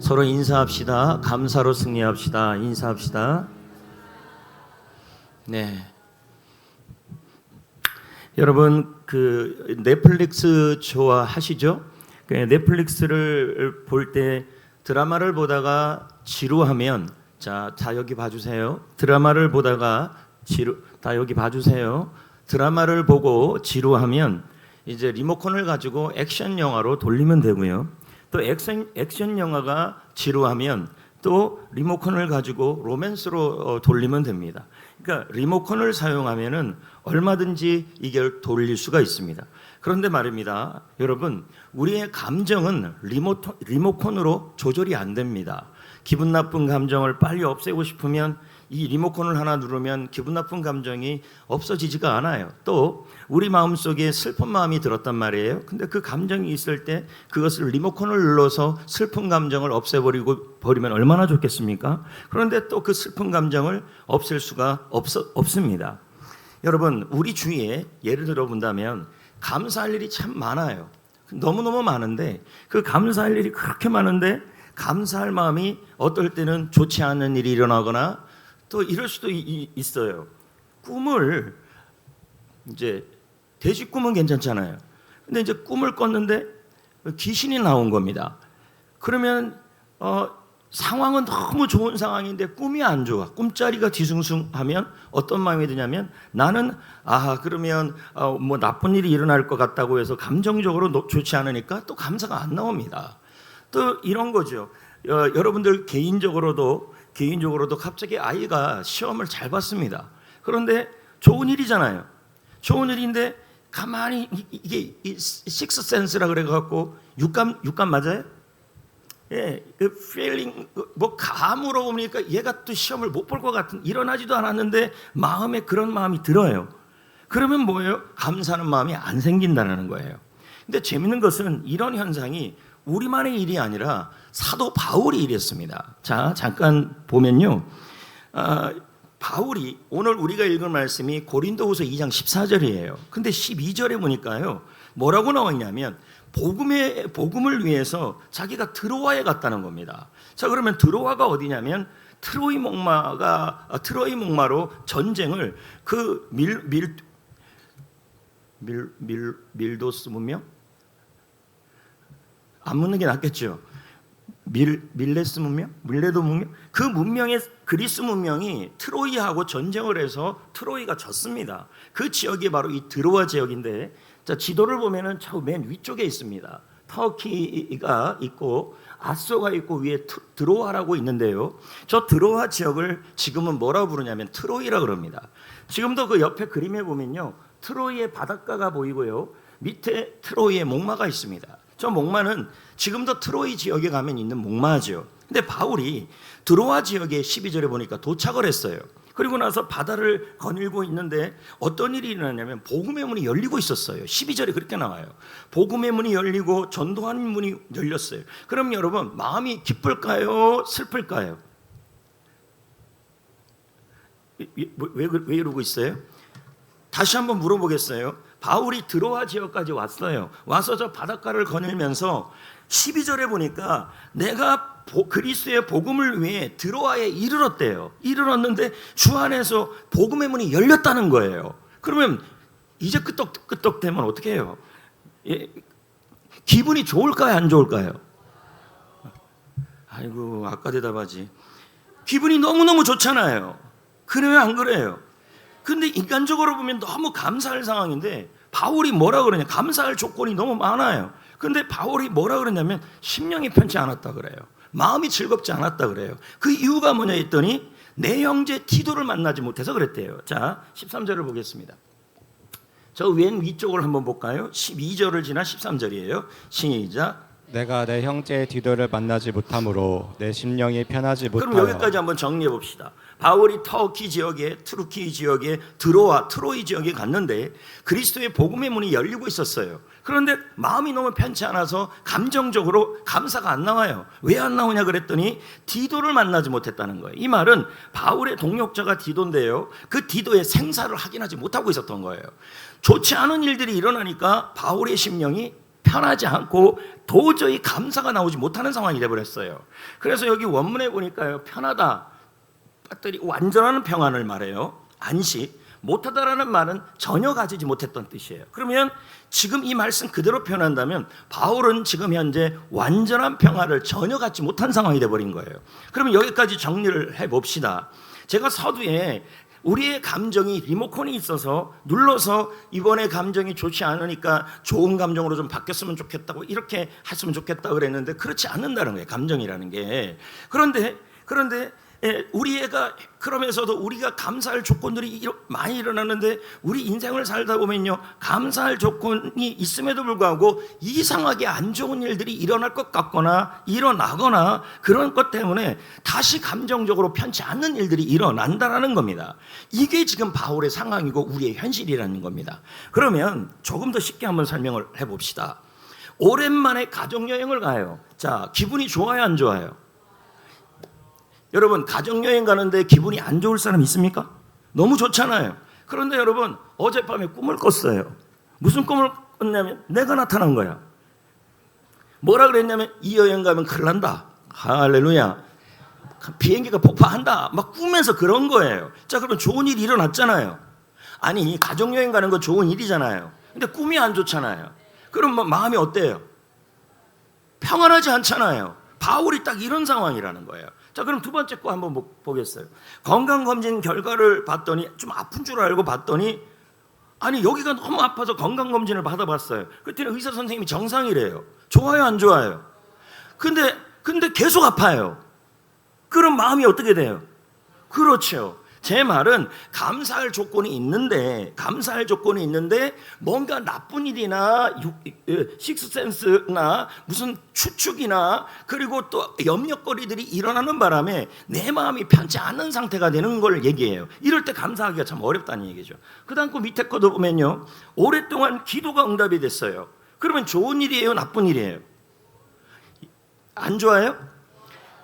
서로 인사합시다. 감사로 승리합시다. 인사합시다. 네. 여러분 그 넷플릭스 좋아하시죠? 그 넷플릭스를 볼 때 드라마를 보다가 지루하면 자 여기 봐주세요. 드라마를 보다가 여기 봐주세요. 드라마를 보고 지루하면 이제 리모컨을 가지고 액션 영화로 돌리면 되고요. 또 액션 영화가 지루하면 또 리모컨을 가지고 로맨스로 돌리면 됩니다. 그러니까 리모컨을 사용하면은 얼마든지 이걸 돌릴 수가 있습니다. 그런데 말입니다, 여러분, 우리의 감정은 리모컨으로 조절이 안 됩니다. 기분 나쁜 감정을 빨리 없애고 싶으면 이 리모컨을 하나 누르면 기분 나쁜 감정이 없어지지가 않아요. 또 우리 마음속에 슬픈 마음이 들었단 말이에요. 근데 그 감정이 있을 때 그것을 리모컨을 눌러서 슬픈 감정을 버리면 얼마나 좋겠습니까? 그런데 또 그 슬픈 감정을 없앨 수가 없습니다. 여러분, 우리 주위에 예를 들어 본다면 감사할 일이 참 많아요. 너무너무 많은데 그 감사할 일이 그렇게 많은데 감사할 마음이 어떨 때는 좋지 않은 일이 일어나거나 또 이럴 수도 있어요. 꿈을 이제 돼지 꿈은 괜찮잖아요. 근데 이제 꿈을 꿨는데 귀신이 나온 겁니다. 그러면 상황은 너무 좋은 상황인데 꿈이 안 좋아. 꿈자리가 뒤숭숭하면 어떤 마음이 드냐면 나는 그러면 뭐 나쁜 일이 일어날 것 같다고 해서 감정적으로 좋지 않으니까 또 감사가 안 나옵니다. 또 이런 거죠. 여러분들 개인적으로도 갑자기 아이가 시험을 잘 봤습니다. 그런데 좋은 일이잖아요. 좋은 일인데 가만히 이게 식스 센스라 그래갖고 육감 맞아요? 예, 그 feeling 뭐 감으로 보니까 얘가 또 시험을 못 볼 것 같은 일어나지도 않았는데 마음에 그런 마음이 들어요. 그러면 뭐예요? 감사하는 마음이 안 생긴다는 거예요. 근데 재밌는 것은 이런 현상이 우리만의 일이 아니라 사도 바울이 이랬습니다. 자, 잠깐 보면요. 바울이 오늘 우리가 읽은 말씀이 고린도후서 2장 14절이에요. 근데 12절에 보니까요. 뭐라고 나와 있냐면 복음을 위해서 자기가 드로아에 갔다는 겁니다. 자, 그러면 드로아가 어디냐면 트로이 목마로 전쟁을 그 밀도스 문명? 안 묻는 게 낫겠죠. 밀레스 문명? 밀레도 문명? 그 문명의 그리스 문명이 트로이하고 전쟁을 해서 트로이가 졌습니다. 그 지역이 바로 이 드로아 지역인데 자, 지도를 보면은 저 맨 위쪽에 있습니다. 터키가 있고 아소가 있고 위에 드로아라고 있는데요. 저 드로아 지역을 지금은 뭐라고 부르냐면 트로이라 그럽니다. 지금도 그 옆에 그림에 보면요. 트로이의 바닷가가 보이고요. 밑에 트로이의 목마가 있습니다. 저 목마는 지금도 트로이 지역에 가면 있는 목마죠. 근데 바울이 드로아 지역에 12절에 보니까 도착을 했어요. 그리고 나서 바다를 거닐고 있는데 어떤 일이 일어나냐면 복음의 문이 열리고 있었어요. 12절에 그렇게 나와요. 복음의 문이 열리고 전도하는 문이 열렸어요. 그럼 여러분 마음이 기쁠까요? 슬플까요? 왜 이러고 있어요? 다시 한번 물어보겠어요. 바울이 드로아 지역까지 왔어요. 와서 저 바닷가를 거닐면서 12절에 보니까 내가 그리스도의 복음을 위해 드로아에 이르렀대요. 이르렀는데 주 안에서 복음의 문이 열렸다는 거예요. 그러면 이제 끄떡끄떡되면 어떻게 해요? 기분이 좋을까요? 안 좋을까요? 아이고 아까 대답하지. 기분이 너무너무 좋잖아요. 그래요 안 그래요? 근데 인간적으로 보면 너무 감사할 상황인데 바울이 뭐라 그러냐? 감사할 조건이 너무 많아요. 근데 바울이 뭐라 그러냐면 심령이 편치 않았다 그래요. 마음이 즐겁지 않았다 그래요. 그 이유가 뭐냐 했더니 내 형제 티도를 만나지 못해서 그랬대요. 자, 13절을 보겠습니다. 저 왼 위쪽을 한번 볼까요? 12절을 지나 13절이에요. 시작. 내가 내 형제 디도를 만나지 못함으로 내 심령이 편하지 못하여. 그럼 여기까지 한번 정리해 봅시다. 바울이 터키 지역에 트루키 지역에 트로이 지역에 갔는데 그리스도의 복음의 문이 열리고 있었어요. 그런데 마음이 너무 편치 않아서 감정적으로 감사가 안 나와요. 왜 안 나오냐 그랬더니 디도를 만나지 못했다는 거예요. 이 말은 바울의 동역자가 디도인데요. 그 디도의 생사를 확인하지 못하고 있었던 거예요. 좋지 않은 일들이 일어나니까 바울의 심령이 편하지 않고 도저히 감사가 나오지 못하는 상황이 되어버렸어요. 그래서 여기 원문에 보니까요, 편하다, 빠뜨리 완전한 평안을 말해요. 안식. 못하다라는 말은 전혀 가지지 못했던 뜻이에요. 그러면 지금 이 말씀 그대로 표현한다면 바울은 지금 현재 완전한 평화를 전혀 갖지 못한 상황이 되어버린 거예요. 그러면 여기까지 정리를 해봅시다. 제가 서두에 우리의 감정이 리모컨이 있어서 눌러서 이번에 감정이 좋지 않으니까 좋은 감정으로 좀 바뀌었으면 좋겠다고 이렇게 했으면 좋겠다고 그랬는데 그렇지 않는다는 거예요, 감정이라는 게. 그런데 우리 애가 그러면서도 우리가 감사할 조건들이 많이 일어나는데 우리 인생을 살다 보면요, 감사할 조건이 있음에도 불구하고 이상하게 안 좋은 일들이 일어날 것 같거나 일어나거나 그런 것 때문에 다시 감정적으로 편치 않는 일들이 일어난다라는 겁니다. 이게 지금 바울의 상황이고 우리의 현실이라는 겁니다. 그러면 조금 더 쉽게 한번 설명을 해봅시다. 오랜만에 가족여행을 가요. 자, 기분이 좋아요, 안 좋아요? 여러분, 가족여행 가는데 기분이 안 좋을 사람 있습니까? 너무 좋잖아요. 그런데 여러분, 어젯밤에 꿈을 꿨어요. 무슨 꿈을 꿨냐면 내가 나타난 거야. 뭐라 그랬냐면 이 여행 가면 큰일 난다. 할렐루야. 비행기가 폭파한다. 막 꾸면서 그런 거예요. 자, 그러면 좋은 일이 일어났잖아요. 아니, 가족여행 가는 거 좋은 일이잖아요. 근데 꿈이 안 좋잖아요. 그럼 뭐 마음이 어때요? 평안하지 않잖아요. 바울이 딱 이런 상황이라는 거예요. 자, 그럼 두 번째 거 한번 보겠어요. 건강검진 결과를 봤더니 좀 아픈 줄 알고 봤더니 아니, 여기가 너무 아파서 건강검진을 받아봤어요. 그랬더니 의사 선생님이 정상이래요. 좋아요, 안 좋아요? 근데 계속 아파요. 그럼 마음이 어떻게 돼요? 그렇죠. 제 말은 감사할 조건이 있는데 뭔가 나쁜 일이나 식스센스나 무슨 추측이나 그리고 또 염려거리들이 일어나는 바람에 내 마음이 편치 않은 상태가 되는 걸 얘기해요. 이럴 때 감사하기가 참 어렵다는 얘기죠. 그 다음 거 밑에 거도 보면요, 오랫동안 기도가 응답이 됐어요. 그러면 좋은 일이에요, 나쁜 일이에요? 안 좋아요?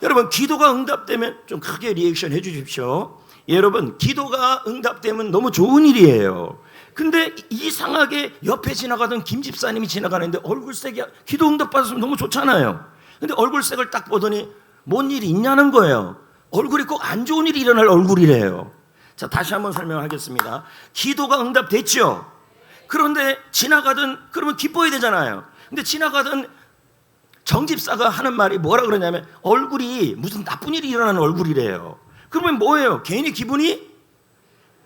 여러분, 기도가 응답되면 좀 크게 리액션 해주십시오. 여러분, 기도가 응답되면 너무 좋은 일이에요. 근데 이상하게 옆에 지나가던 김 집사님이 지나가는데 얼굴색이 기도 응답 받았으면 너무 좋잖아요. 근데 얼굴색을 딱 보더니 뭔 일이 있냐는 거예요. 얼굴이 꼭 안 좋은 일이 일어날 얼굴이래요. 자, 다시 한번 설명하겠습니다. 기도가 응답됐죠. 그런데 그러면 기뻐야 되잖아요. 근데 지나가던 정 집사가 하는 말이 뭐라 그러냐면 얼굴이 무슨 나쁜 일이 일어나는 얼굴이래요. 그러면 뭐예요? 개인의 기분이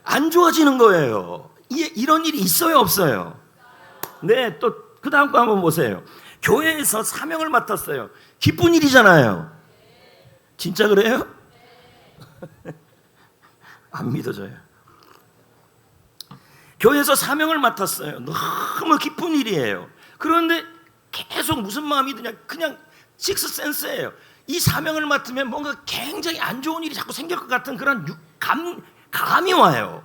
안 좋아지는 거예요. 이런 일이 있어요, 없어요? 네, 또 그 다음 거 한번 보세요. 교회에서 사명을 맡았어요. 기쁜 일이잖아요. 진짜 그래요? 안 믿어져요. 교회에서 사명을 맡았어요. 너무 기쁜 일이에요. 그런데 계속 무슨 마음이 드냐? 그냥 식스센스예요. 이 사명을 맡으면 뭔가 굉장히 안 좋은 일이 자꾸 생길 것 같은 그런 감이 와요.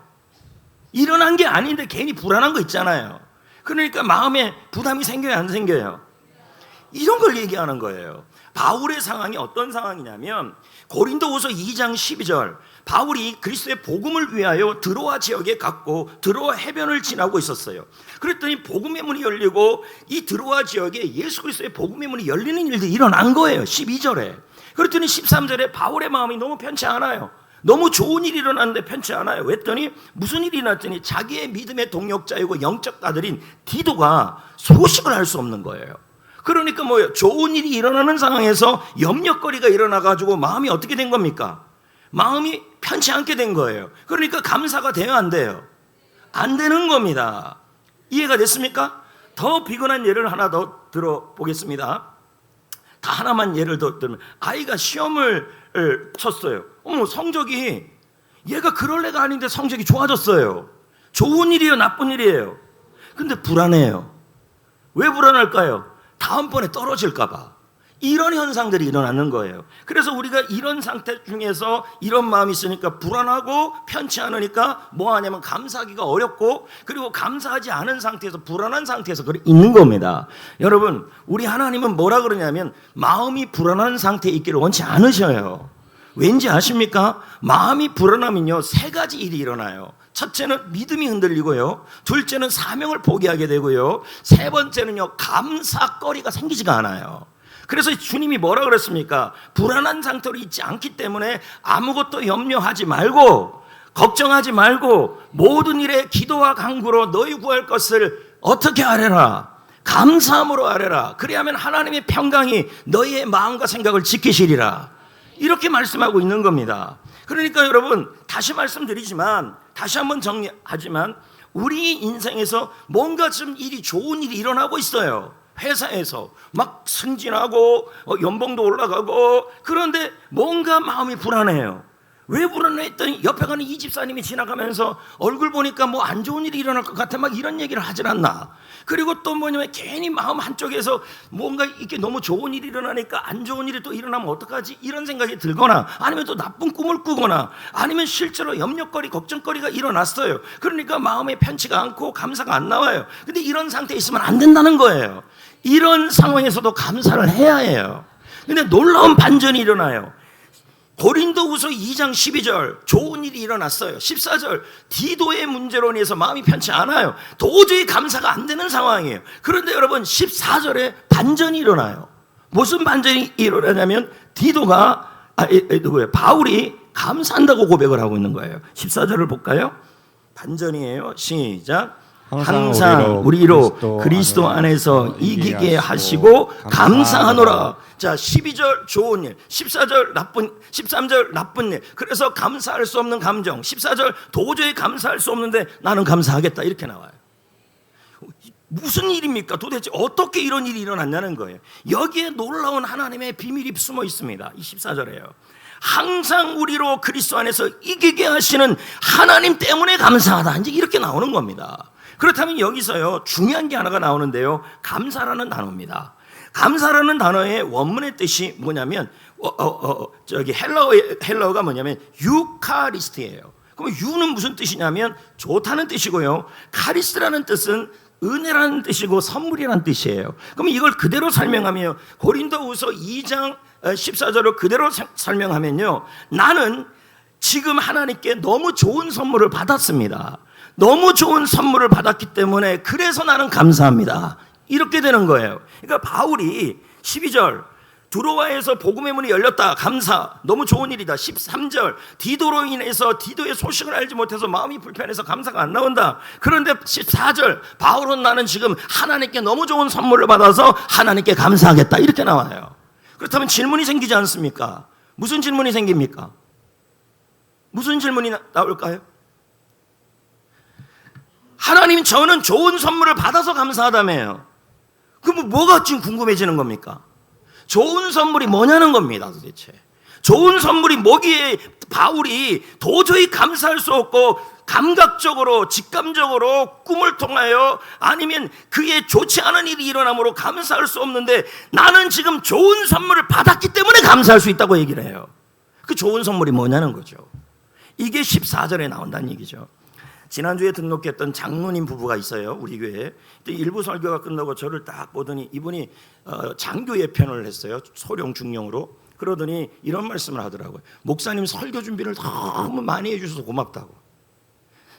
일어난 게 아닌데 괜히 불안한 거 있잖아요. 그러니까 마음에 부담이 생겨요, 안 생겨요? 이런 걸 얘기하는 거예요. 바울의 상황이 어떤 상황이냐면 고린도후서 2장 12절, 바울이 그리스도의 복음을 위하여 드로아 지역에 갔고 드로아 해변을 지나고 있었어요. 그랬더니 복음의 문이 열리고 이 드로아 지역에 예수 그리스도의 복음의 문이 열리는 일들이 일어난 거예요. 12절에. 그랬더니 13절에 바울의 마음이 너무 편치 않아요. 너무 좋은 일이 일어났는데 편치 않아요. 그랬더니 무슨 일이 났더니 자기의 믿음의 동역자이고 영적 아들인 디도가 소식을 할 수 없는 거예요. 그러니까 뭐예요? 좋은 일이 일어나는 상황에서 염려거리가 일어나가지고 마음이 어떻게 된 겁니까? 마음이 편치 않게 된 거예요. 그러니까 감사가 돼요, 안 돼요? 안 되는 겁니다. 이해가 됐습니까? 더 비근한 예를 하나 더 들어보겠습니다. 다 하나만 예를 더 들면 아이가 시험을 쳤어요. 성적이 얘가 그럴 애가 아닌데 성적이 좋아졌어요. 좋은 일이에요, 나쁜 일이에요? 근데 불안해요. 왜 불안할까요? 다음번에 떨어질까 봐. 이런 현상들이 일어나는 거예요. 그래서 우리가 이런 상태 중에서 이런 마음이 있으니까 불안하고 편치 않으니까 뭐 하냐면 감사하기가 어렵고, 그리고 감사하지 않은 상태에서 불안한 상태에서 있는 겁니다. 여러분, 우리 하나님은 뭐라 그러냐면 마음이 불안한 상태에 있기를 원치 않으셔요. 왠지 아십니까? 마음이 불안하면요, 세 가지 일이 일어나요. 첫째는 믿음이 흔들리고요. 둘째는 사명을 포기하게 되고요. 세 번째는요, 감사거리가 생기지가 않아요. 그래서 주님이 뭐라 그랬습니까? 불안한 상태로 있지 않기 때문에 아무것도 염려하지 말고 걱정하지 말고 모든 일에 기도와 간구로 너희 구할 것을 어떻게 하래라? 감사함으로 하래라. 그리하면 하나님의 평강이 너희의 마음과 생각을 지키시리라. 이렇게 말씀하고 있는 겁니다. 그러니까 여러분, 다시 말씀드리지만, 다시 한번 정리하지만, 우리 인생에서 뭔가 좀 좋은 일이 일어나고 있어요. 회사에서 막 승진하고 연봉도 올라가고, 그런데 뭔가 마음이 불안해요. 왜 불안해 했더니 옆에 가는 이 집사님이 지나가면서 얼굴 보니까 뭐 안 좋은 일이 일어날 것 같아, 막 이런 얘기를 하질 않나. 그리고 또 뭐냐면 괜히 마음 한쪽에서 뭔가 이렇게 너무 좋은 일이 일어나니까 안 좋은 일이 또 일어나면 어떡하지, 이런 생각이 들거나, 아니면 또 나쁜 꿈을 꾸거나, 아니면 실제로 염려거리 걱정거리가 일어났어요. 그러니까 마음에 편치가 않고 감사가 안 나와요. 근데 이런 상태에 있으면 안 된다는 거예요. 이런 상황에서도 감사를 해야 해요. 근데 놀라운 반전이 일어나요. 고린도후서 2장 12절 좋은 일이 일어났어요. 14절 디도의 문제로 인해서 마음이 편치 않아요. 도저히 감사가 안 되는 상황이에요. 그런데 여러분 14절에 반전이 일어나요. 무슨 반전이 일어나냐면 디도가 바울이 감사한다고 고백을 하고 있는 거예요. 14절을 볼까요? 반전이에요. 시작. 항상 우리로 그리스도 안에서 이기게 하시고 감사하노라. 자, 12절 좋은 일, 14절 나쁜, 13절 나쁜 일. 그래서 감사할 수 없는 감정. 14절 도저히 감사할 수 없는데 나는 감사하겠다, 이렇게 나와요. 무슨 일입니까? 도대체 어떻게 이런 일이 일어났냐는 거예요. 여기에 놀라운 하나님의 비밀이 숨어 있습니다. 이 14절에요. 항상 우리로 그리스도 안에서 이기게 하시는 하나님 때문에 감사하다, 이제 이렇게 나오는 겁니다. 그렇다면 여기서요, 중요한 게 하나가 나오는데요, 감사라는 단어입니다. 감사라는 단어의 원문의 뜻이 뭐냐면 헬라어가 뭐냐면 유카리스트예요. 그럼 유는 무슨 뜻이냐면 좋다는 뜻이고요, 카리스라는 뜻은 은혜라는 뜻이고 선물이라는 뜻이에요. 그럼 이걸 그대로 설명하면, 고린도후서 2장 14절을 그대로 설명하면요, 나는 지금 하나님께 너무 좋은 선물을 받았습니다. 너무 좋은 선물을 받았기 때문에 그래서 나는 감사합니다, 이렇게 되는 거예요. 그러니까 바울이 12절 두로아에서 복음의 문이 열렸다, 감사, 너무 좋은 일이다. 13절 디도로 인해서 디도의 소식을 알지 못해서 마음이 불편해서 감사가 안 나온다. 그런데 14절 바울은 나는 지금 하나님께 너무 좋은 선물을 받아서 하나님께 감사하겠다, 이렇게 나와요. 그렇다면 질문이 생기지 않습니까? 무슨 질문이 생깁니까? 무슨 질문이 나올까요? 하나님, 저는 좋은 선물을 받아서 감사하다며요. 그럼 뭐가 지금 궁금해지는 겁니까? 좋은 선물이 뭐냐는 겁니다, 도대체. 좋은 선물이 뭐기에 바울이 도저히 감사할 수 없고 감각적으로 직감적으로 꿈을 통하여 아니면 그의 좋지 않은 일이 일어나므로 감사할 수 없는데 나는 지금 좋은 선물을 받았기 때문에 감사할 수 있다고 얘기를 해요. 그 좋은 선물이 뭐냐는 거죠. 이게 14절에 나온다는 얘기죠. 지난주에 등록했던 장로님 부부가 있어요, 우리 교회에. 일부 설교가 끝나고 저를 딱 보더니 이분이 장교 예편을 했어요, 소령 중령으로. 그러더니 이런 말씀을 하더라고요. 목사님 설교 준비를 너무 많이 해주셔서 고맙다고.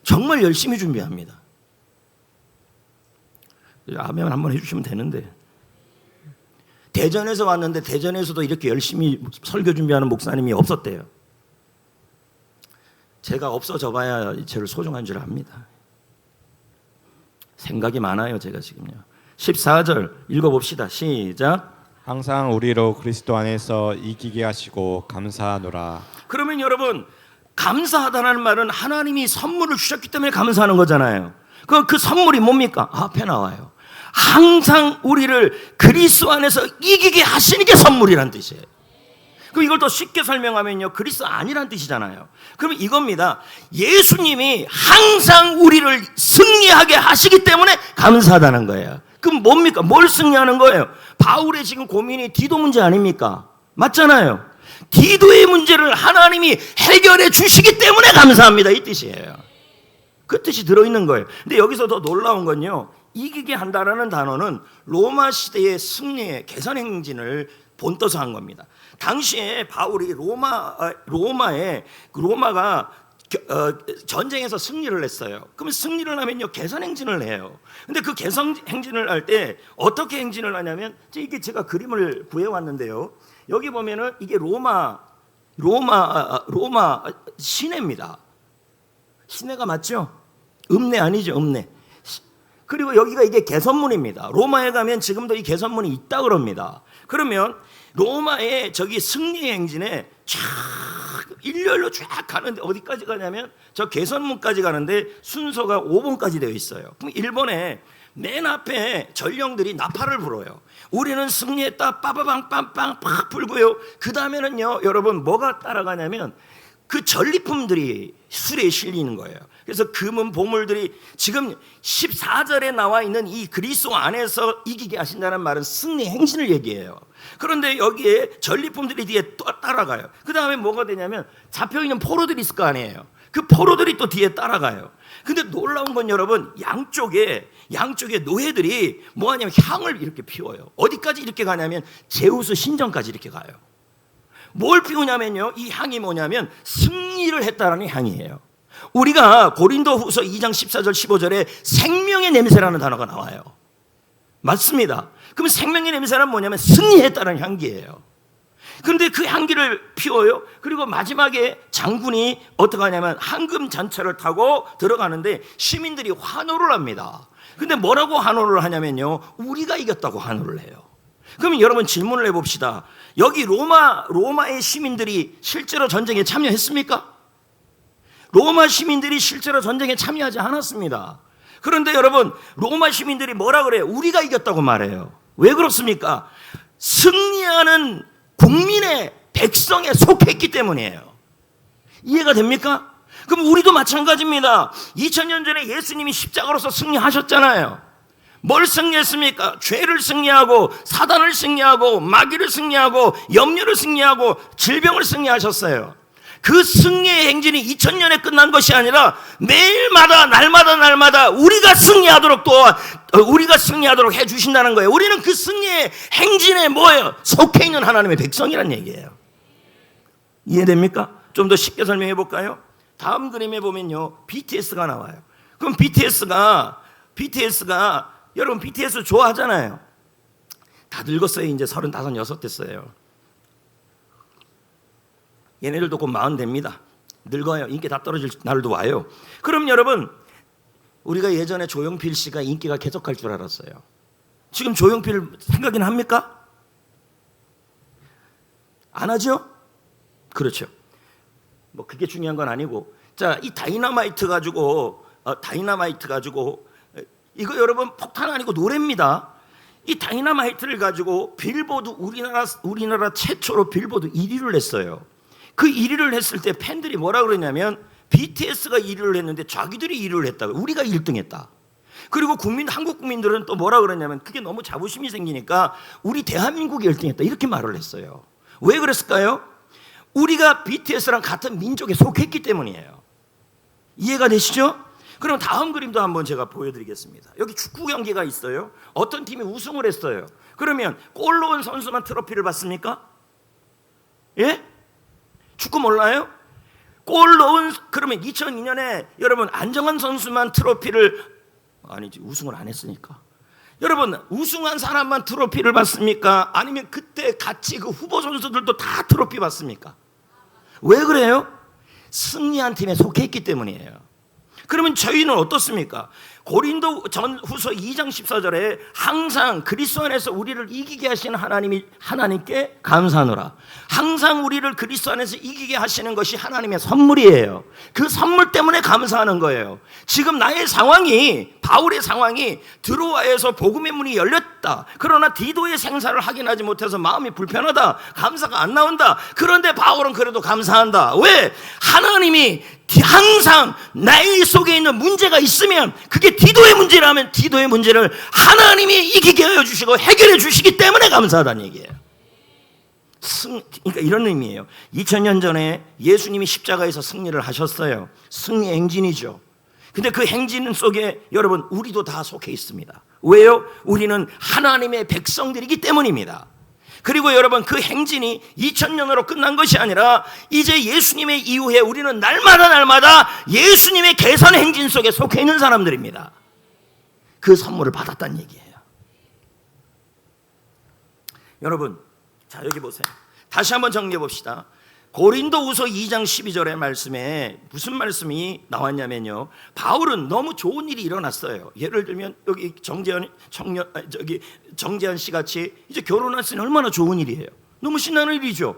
정말 열심히 준비합니다. 아멘 한번 해주시면 되는데. 대전에서 왔는데 대전에서도 이렇게 열심히 설교 준비하는 목사님이 없었대요. 제가 없어져 봐야 저를 소중한 줄 압니다. 생각이 많아요, 제가 지금요. 14절 읽어봅시다. 시작. 항상 우리로 그리스도 안에서 이기게 하시고 감사하노라. 그러면 여러분, 감사하다는 말은 하나님이 선물을 주셨기 때문에 감사하는 거잖아요. 그 선물이 뭡니까? 앞에 나와요. 항상 우리를 그리스도 안에서 이기게 하시는 게 선물이란 뜻이에요. 그럼 이걸 더 쉽게 설명하면요, 그리스도 아니란 뜻이잖아요. 그러면 이겁니다. 예수님이 항상 우리를 승리하게 하시기 때문에 감사하다는 거예요. 그럼 뭡니까? 뭘 승리하는 거예요? 바울의 지금 고민이 디도 문제 아닙니까? 맞잖아요. 디도의 문제를 하나님이 해결해 주시기 때문에 감사합니다, 이 뜻이에요. 그 뜻이 들어있는 거예요. 근데 여기서 더 놀라운 건요, 이기게 한다라는 단어는 로마 시대의 승리의 개선 행진을 본떠서 한 겁니다. 당시에 바울이 로마가 전쟁에서 승리를 했어요. 그러면 승리를 하면요 개선 행진을 해요. 근데 그 개선 행진을 할 때 어떻게 행진을 하냐면 이게 제가 그림을 구해왔는데요. 여기 보면은 이게 로마 시내입니다. 시내가 맞죠? 읍내 아니죠? 읍내. 그리고 여기가 이게 개선문입니다. 로마에 가면 지금도 이 개선문이 있다 그럽니다. 그러면 로마의 저기 승리 행진에 쫙 일렬로 쫙 가는데 어디까지 가냐면 저 개선문까지 가는데 순서가 5번까지 되어 있어요. 그럼 일본에 맨 앞에 전령들이 나팔을 불어요. 우리는 승리했다 빠바방 빰빵 팍 불고요. 그 다음에는요 여러분 뭐가 따라가냐면 그 전리품들이 술에 실리는 거예요. 그래서 금은 보물들이 지금 14절에 나와 있는 이 그리스도 안에서 이기게 하신다는 말은 승리 행진을 얘기해요. 그런데 여기에 전리품들이 뒤에 또 따라가요. 그 다음에 뭐가 되냐면 잡혀있는 포로들이 있을 거 아니에요. 그 포로들이 또 뒤에 따라가요. 근데 놀라운 건 여러분 양쪽에 노예들이 뭐 하냐면 향을 이렇게 피워요. 어디까지 이렇게 가냐면 제우스 신전까지 이렇게 가요. 뭘 피우냐면요 이 향이 뭐냐면 승리를 했다라는 향이에요. 우리가 고린도후서 2장 14절 15절에 생명의 냄새라는 단어가 나와요. 맞습니다. 그럼 생명의 냄새는 뭐냐면 승리했다는 향기예요. 그런데 그 향기를 피워요. 그리고 마지막에 장군이 어떻게 하냐면 황금 전차를 타고 들어가는데 시민들이 환호를 합니다. 근데 뭐라고 환호를 하냐면요 우리가 이겼다고 환호를 해요. 그러면 여러분 질문을 해봅시다. 여기 로마의 시민들이 실제로 전쟁에 참여했습니까? 로마 시민들이 실제로 전쟁에 참여하지 않았습니다. 그런데 여러분 로마 시민들이 뭐라 그래요? 우리가 이겼다고 말해요. 왜 그렇습니까? 승리하는 국민의 백성에 속했기 때문이에요. 이해가 됩니까? 그럼 우리도 마찬가지입니다. 2000년 전에 예수님이 십자가로서 승리하셨잖아요. 뭘 승리했습니까? 죄를 승리하고 사단을 승리하고 마귀를 승리하고 염려를 승리하고 질병을 승리하셨어요. 그 승리의 행진이 2000년에 끝난 것이 아니라 매일마다 날마다 우리가 승리하도록 해주신다는 거예요. 우리는 그 승리의 행진에 뭐예요? 속해 있는 하나님의 백성이란 얘기예요. 이해됩니까? 좀 더 쉽게 설명해 볼까요? 다음 그림에 보면요 BTS가 나와요. 그럼 BTS가 여러분 BTS 좋아하잖아요. 다 늙었어요. 이제 35, 6 됐어요. 얘네들도 곧 40 됩니다. 늙어요. 인기 다 떨어질 날도 와요. 그럼 여러분 우리가 예전에 조용필 씨가 인기가 계속할 줄 알았어요. 지금 조용필 생각이나 합니까? 안 하죠? 그렇죠. 뭐 그게 중요한 건 아니고 자, 이 다이너마이트 가지고 이거 여러분 폭탄 아니고 노래입니다. 이 다이너마이트를 가지고 빌보드 우리나라 최초로 빌보드 1위를 했어요. 그 1위를 했을 때 팬들이 뭐라 그러냐면 BTS가 1위를 했는데 자기들이 1위를 했다. 우리가 1등 했다. 그리고 한국 국민들은 또 뭐라 그러냐면 그게 너무 자부심이 생기니까 우리 대한민국이 1등 했다. 이렇게 말을 했어요. 왜 그랬을까요? 우리가 BTS랑 같은 민족에 속했기 때문이에요. 이해가 되시죠? 그럼 다음 그림도 한번 제가 보여드리겠습니다. 여기 축구 경기가 있어요. 어떤 팀이 우승을 했어요. 그러면 골 넣은 선수만 트로피를 받습니까? 예? 축구 몰라요? 그러면 2002년에 여러분 안정환 선수만 아니지 우승을 안 했으니까. 여러분 우승한 사람만 트로피를 받습니까? 아니면 그때 같이 그 후보 선수들도 다 트로피 받습니까? 왜 그래요? 승리한 팀에 속해 있기 때문이에요. 그러면 저희는 어떻습니까? 고린도 전후서 2장 14절에 항상 그리스도 안에서 우리를 이기게 하시는 하나님께 감사하노라. 항상 우리를 그리스도 안에서 이기게 하시는 것이 하나님의 선물이에요. 그 선물 때문에 감사하는 거예요. 지금 바울의 상황이 드로아에서 복음의 문이 열렸다. 그러나 디도의 생사를 확인하지 못해서 마음이 불편하다. 감사가 안 나온다. 그런데 바울은 그래도 감사한다. 왜? 하나님이 항상 나의 속에 있는 문제가 있으면 그게 디도의 문제라면 디도의 문제를 하나님이 이기게 하여 주시고 해결해 주시기 때문에 감사하다는 얘기예요. 그러니까 이런 의미예요. 2000년 전에 예수님이 십자가에서 승리를 하셨어요. 승리 행진이죠. 근데 그 행진 속에 여러분 우리도 다 속해 있습니다. 왜요? 우리는 하나님의 백성들이기 때문입니다. 그리고 여러분 그 행진이 2000년으로 끝난 것이 아니라 이제 예수님의 이후에 우리는 날마다 예수님의 개선 행진 속에 속해 있는 사람들입니다. 그 선물을 받았다는 얘기예요. 여러분, 자 여기 보세요. 다시 한번 정리해 봅시다. 고린도후서 2장 12절의 말씀에 무슨 말씀이 나왔냐면요, 바울은 너무 좋은 일이 일어났어요. 예를 들면 여기 정재현 씨 같이 이제 결혼했으니 얼마나 좋은 일이에요. 너무 신나는 일이죠.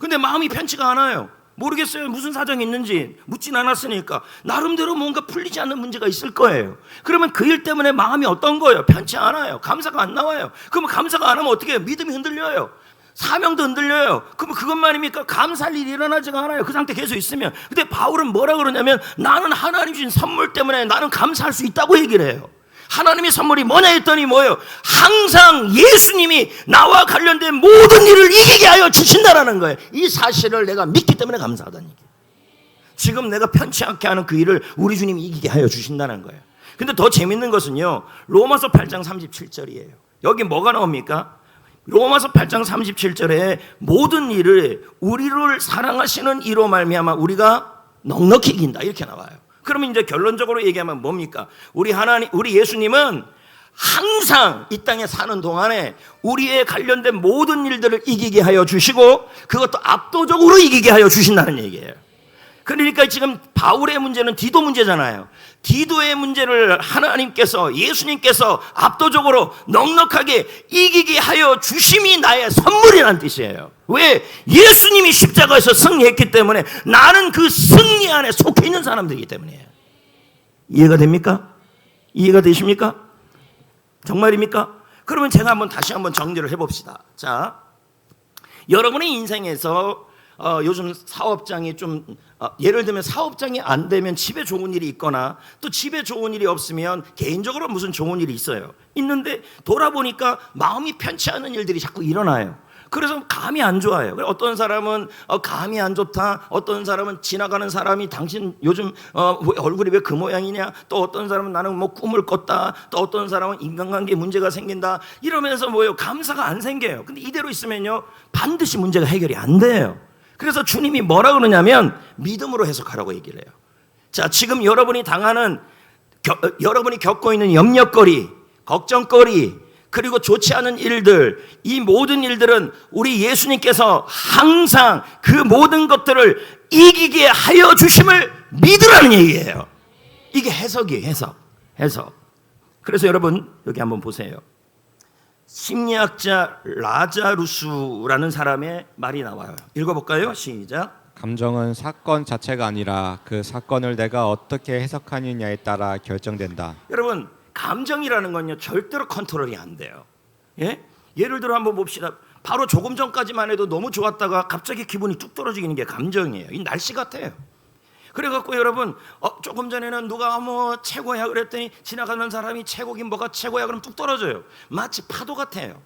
근데 마음이 편치가 않아요. 모르겠어요. 무슨 사정이 있는지 묻진 않았으니까 나름대로 뭔가 풀리지 않는 문제가 있을 거예요. 그러면 그 일 때문에 마음이 어떤 거예요? 편치 않아요. 감사가 안 나와요. 그러면 감사가 안 하면 어떻게 해요? 믿음이 흔들려요. 사명도 흔들려요. 그러면 그것만입니까? 감사할 일이 일어나지가 않아요. 그 상태 계속 있으면. 근데 바울은 뭐라 그러냐면 나는 하나님 주신 선물 때문에 나는 감사할 수 있다고 얘기를 해요. 하나님의 선물이 뭐냐 했더니 뭐예요? 항상 예수님이 나와 관련된 모든 일을 이기게 하여 주신다라는 거예요. 이 사실을 내가 믿기 때문에 감사하다는 얘기예요. 지금 내가 편치 않게 하는 그 일을 우리 주님이 이기게 하여 주신다는 거예요. 근데 더 재밌는 것은요, 로마서 8장 37절이에요. 여기 뭐가 나옵니까? 로마서 8장 37절에 모든 일을 우리를 사랑하시는 이로 말미암아 우리가 넉넉히 이긴다 이렇게 나와요. 그러면 이제 결론적으로 얘기하면 뭡니까? 우리 예수님은 항상 이 땅에 사는 동안에 우리에 관련된 모든 일들을 이기게 하여 주시고 그것도 압도적으로 이기게 하여 주신다는 얘기예요. 그러니까 지금 바울의 문제는 디도 문제잖아요. 디도의 문제를 하나님께서, 예수님께서 압도적으로 넉넉하게 이기게 하여 주심이 나의 선물이라는 뜻이에요. 왜? 예수님이 십자가에서 승리했기 때문에 나는 그 승리 안에 속해 있는 사람들이기 때문이에요. 이해가 됩니까? 이해가 되십니까? 정말입니까? 그러면 제가 다시 한번 정리를 해봅시다. 자, 여러분의 인생에서 요즘 사업장이 좀 예를 들면 사업장이 안 되면 집에 좋은 일이 있거나 또 집에 좋은 일이 없으면 개인적으로 무슨 좋은 일이 있는데 돌아보니까 마음이 편치 않은 일들이 자꾸 일어나요. 그래서 감이 안 좋아요. 어떤 사람은 감이 안 좋다, 어떤 사람은 지나가는 사람이 당신 요즘 얼굴이 왜 그 모양이냐, 또 어떤 사람은 나는 뭐 꿈을 꿨다, 또 어떤 사람은 인간관계에 문제가 생긴다 이러면서 감사가 안 생겨요. 근데 이대로 있으면요 반드시 문제가 해결이 안 돼요. 그래서 주님이 뭐라 그러냐면 믿음으로 해석하라고 얘기를 해요. 자, 지금 여러분이 여러분이 겪고 있는 염려거리, 걱정거리, 그리고 좋지 않은 일들, 이 모든 일들은 우리 예수님께서 항상 그 모든 것들을 이기게 하여 주심을 믿으라는 얘기예요. 이게 해석이에요. 해석. 그래서 여러분 여기 한번 보세요. 심리학자 라자루스라는 사람의 말이 나와요. 읽어볼까요? 시작. 감정은 사건 자체가 아니라 그 사건을 내가 어떻게 해석하느냐에 따라 결정된다. 여러분 감정이라는 건요 절대로 컨트롤이 안 돼요. 예? 예를 들어 한번 봅시다. 바로 조금 전까지만 해도 너무 좋았다가 갑자기 기분이 뚝 떨어지는 게 감정이에요. 이 날씨 같아요. 그래갖고 여러분 조금 전에는 누가 뭐 최고야 그랬더니 지나가는 사람이 최고긴 뭐가 최고야 그러면 뚝 떨어져요. 마치 파도 같아요.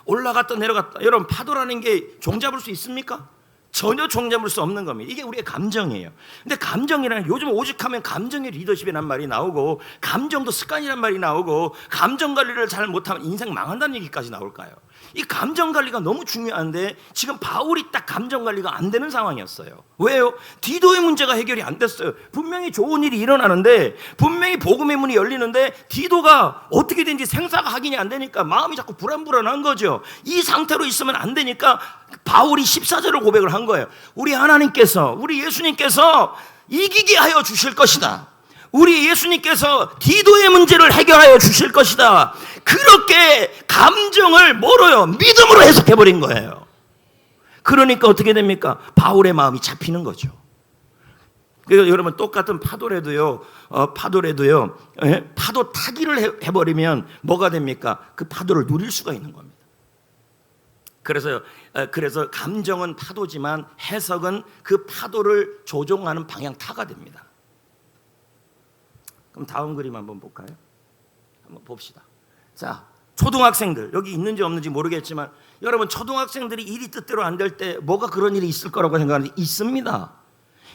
올라갔다 내려갔다. 여러분 파도라는 게 종잡을 수 있습니까? 전혀 종잡을 수 없는 겁니다. 이게 우리의 감정이에요. 근데 감정이라는 요즘 오죽하면 감정의 리더십이란 말이 나오고 감정도 습관이란 말이 나오고 감정 관리를 잘 못하면 인생 망한다는 얘기까지 나올까요? 이 감정 관리가 너무 중요한데 지금 바울이 딱 감정 관리가 안 되는 상황이었어요. 왜요? 디도의 문제가 해결이 안 됐어요. 분명히 좋은 일이 일어나는데 분명히 복음의 문이 열리는데 디도가 어떻게 된지 생사가 확인이 안 되니까 마음이 자꾸 불안불안한 거죠. 이 상태로 있으면 안 되니까 바울이 14절을 고백을 한 거예요. 우리 하나님께서, 우리 예수님께서 이기게 하여 주실 것이다. 우리 예수님께서 디도의 문제를 해결하여 주실 것이다. 그렇게 감정을 뭐로요? 믿음으로 해석해버린 거예요. 그러니까 어떻게 됩니까? 바울의 마음이 잡히는 거죠. 그래서 여러분 똑같은 파도라도요, 파도 타기를 해버리면 뭐가 됩니까? 그 파도를 누릴 수가 있는 겁니다. 그래서 감정은 파도지만 해석은 그 파도를 조종하는 방향타가 됩니다. 그럼 다음 그림 한번 볼까요? 한번 봅시다. 자, 초등학생들 여기 있는지 없는지 모르겠지만 여러분 초등학생들이 일이 뜻대로 안 될 때 뭐가 그런 일이 있을 거라고 생각하는데 있습니다.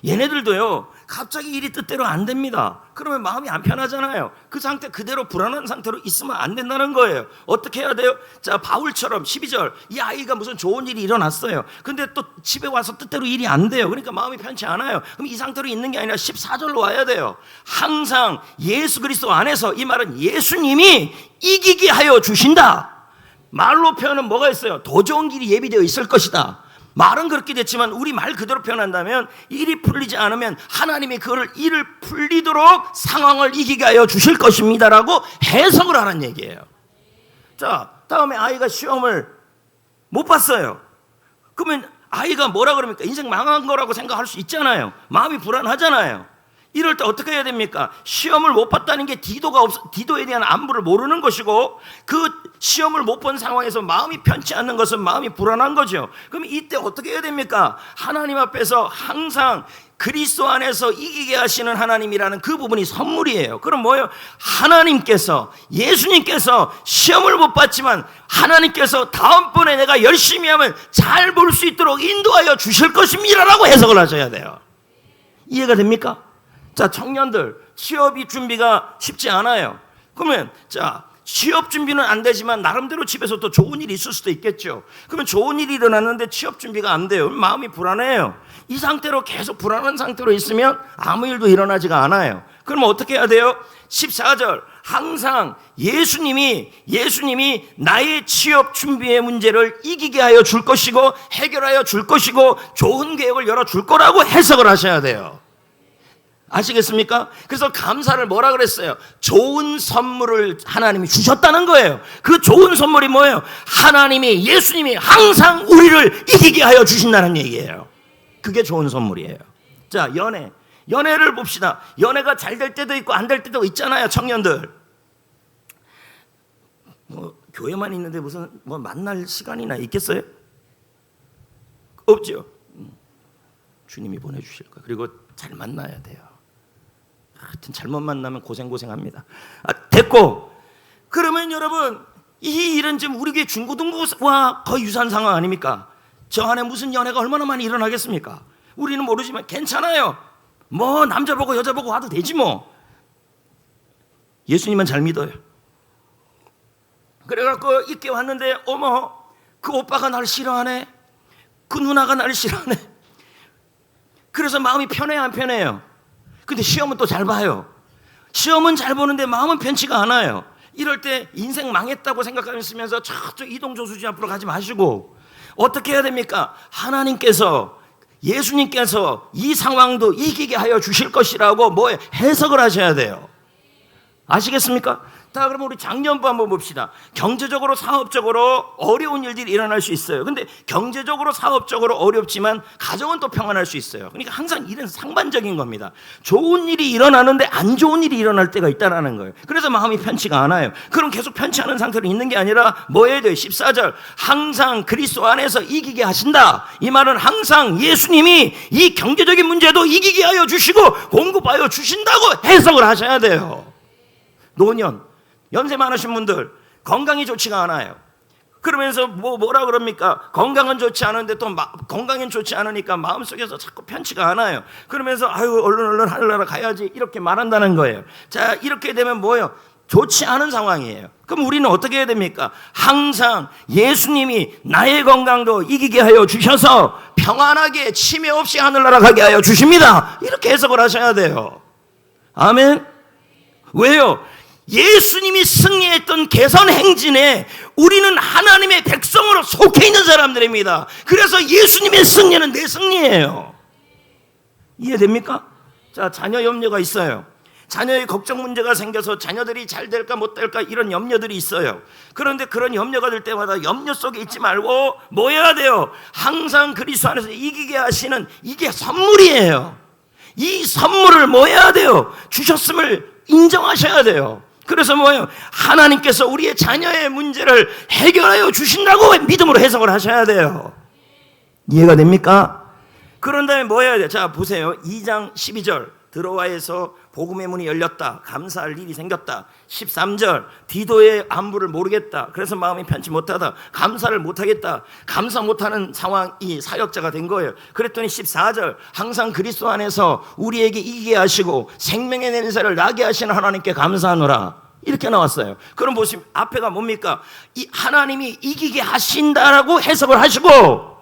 얘네들도요, 갑자기 일이 뜻대로 안 됩니다. 그러면 마음이 안 편하잖아요. 그 상태 그대로 불안한 상태로 있으면 안 된다는 거예요. 어떻게 해야 돼요? 자, 바울처럼 12절, 이 아이가 무슨 좋은 일이 일어났어요. 근데 또 집에 와서 뜻대로 일이 안 돼요. 그러니까 마음이 편치 않아요. 그럼 이 상태로 있는 게 아니라 14절로 와야 돼요. 항상 예수 그리스도 안에서, 이 말은 예수님이 이기게 하여 주신다. 말로 표현은 뭐가 있어요? 더 좋은 길이 예비되어 있을 것이다. 말은 그렇게 됐지만 우리 말 그대로 표현한다면, 일이 풀리지 않으면 하나님이 그거를 일을 풀리도록 상황을 이기게 하여 주실 것입니다라고 해석을 하는 얘기예요. 자, 다음에 아이가 시험을 못 봤어요. 그러면 아이가 뭐라 그럽니까? 인생 망한 거라고 생각할 수 있잖아요. 마음이 불안하잖아요. 이럴 때 어떻게 해야 됩니까? 시험을 못 봤다는 게 디도에 대한 안부를 모르는 것이고, 그 시험을 못 본 상황에서 마음이 편치 않는 것은 마음이 불안한 거죠. 그럼 이때 어떻게 해야 됩니까? 하나님 앞에서 항상 그리스도 안에서 이기게 하시는 하나님이라는 그 부분이 선물이에요. 그럼 뭐예요? 하나님께서, 예수님께서 시험을 못 봤지만 하나님께서 다음번에 내가 열심히 하면 잘 볼 수 있도록 인도하여 주실 것입니다라고 해석을 하셔야 돼요. 이해가 됩니까? 자, 청년들, 취업이 준비가 쉽지 않아요. 그러면 자, 취업 준비는 안 되지만 나름대로 집에서 또 좋은 일이 있을 수도 있겠죠. 그러면 좋은 일이 일어났는데 취업 준비가 안 돼요. 마음이 불안해요. 이 상태로 계속 불안한 상태로 있으면 아무 일도 일어나지가 않아요. 그러면 어떻게 해야 돼요? 14절, 항상 예수님이 나의 취업 준비의 문제를 이기게 하여 줄 것이고 해결하여 줄 것이고 좋은 계획을 열어줄 거라고 해석을 하셔야 돼요. 아시겠습니까? 그래서 감사를 뭐라 그랬어요? 좋은 선물을 하나님이 주셨다는 거예요. 그 좋은 선물이 뭐예요? 하나님이, 예수님이 항상 우리를 이기게 하여 주신다는 얘기예요. 그게 좋은 선물이에요. 자, 연애를 봅시다. 연애가 잘 될 때도 있고 안 될 때도 있잖아요, 청년들. 교회만 있는데 무슨 만날 시간이나 있겠어요? 없죠. 주님이 보내주실 거예요. 그리고 잘 만나야 돼요. 하여튼 잘못 만나면 고생합니다. 됐고, 그러면 여러분, 이 일은 지금 우리 교회 중고등부와 거의 유사한 상황 아닙니까? 저 안에 무슨 연애가 얼마나 많이 일어나겠습니까? 우리는 모르지만 괜찮아요. 남자 보고 여자 보고 와도 되지 뭐. 예수님은 잘 믿어요. 그래갖고 있게 왔는데, 어머, 그 오빠가 날 싫어하네, 그 누나가 날 싫어하네. 그래서 마음이 편해요, 안 편해요? 근데 시험은 또 잘 봐요. 시험은 잘 보는데 마음은 편치가 않아요. 이럴 때 인생 망했다고 생각하면서 저쪽 이동조수지 앞으로 가지 마시고 어떻게 해야 됩니까? 하나님께서, 예수님께서 이 상황도 이기게 하여 주실 것이라고 해석을 하셔야 돼요. 아시겠습니까? 자, 그럼 우리 작년부 한번 봅시다. 경제적으로, 사업적으로 어려운 일들이 일어날 수 있어요. 근데 경제적으로, 사업적으로 어렵지만 가정은 또 평안할 수 있어요. 그러니까 항상 일은 상반적인 겁니다. 좋은 일이 일어나는데 안 좋은 일이 일어날 때가 있다는 거예요. 그래서 마음이 편치가 않아요. 그럼 계속 편치 않은 상태로 있는 게 아니라 뭐 해야 돼요? 14절, 항상 그리스도 안에서 이기게 하신다. 이 말은 항상 예수님이 이 경제적인 문제도 이기게 하여 주시고 공급하여 주신다고 해석을 하셔야 돼요. 노년, 연세 많으신 분들 건강이 좋지가 않아요. 그러면서 뭐라 그럽니까? 건강은 좋지 않은데 또 건강은 좋지 않으니까 마음속에서 자꾸 편치가 않아요. 그러면서 얼른 하늘나라 가야지 이렇게 말한다는 거예요. 자, 이렇게 되면 뭐예요? 좋지 않은 상황이에요. 그럼 우리는 어떻게 해야 됩니까? 항상 예수님이 나의 건강도 이기게 하여 주셔서 평안하게 치매 없이 하늘나라 가게 하여 주십니다. 이렇게 해석을 하셔야 돼요. 아멘. 왜요? 예수님이 승리했던 개선 행진에 우리는 하나님의 백성으로 속해 있는 사람들입니다. 그래서 예수님의 승리는 내 승리예요. 이해됩니까? 자, 자녀 염려가 있어요. 자녀의 걱정 문제가 생겨서 자녀들이 잘 될까 못 될까 이런 염려들이 있어요. 그런데 그런 염려가 될 때마다 염려 속에 있지 말고 뭐 해야 돼요? 항상 그리스도 안에서 이기게 하시는, 이게 선물이에요. 이 선물을 뭐 해야 돼요? 주셨음을 인정하셔야 돼요. 그래서 뭐예요? 하나님께서 우리의 자녀의 문제를 해결하여 주신다고 믿음으로 해석을 하셔야 돼요. 이해가 됩니까? 그런 다음에 뭐 해야 돼요? 자, 보세요. 2장 12절, 들어와에서 복음의 문이 열렸다. 감사할 일이 생겼다. 13절 디도의 안부를 모르겠다. 그래서 마음이 편치 못하다. 감사를 못하겠다. 감사 못하는 상황이 사역자가 된 거예요. 그랬더니 14절 항상 그리스도 안에서 우리에게 이기게 하시고 생명의 냄새를 나게 하시는 하나님께 감사하노라. 이렇게 나왔어요. 그럼 보시면 앞에가 뭡니까? 이 하나님이 이기게 하신다라고 해석을 하시고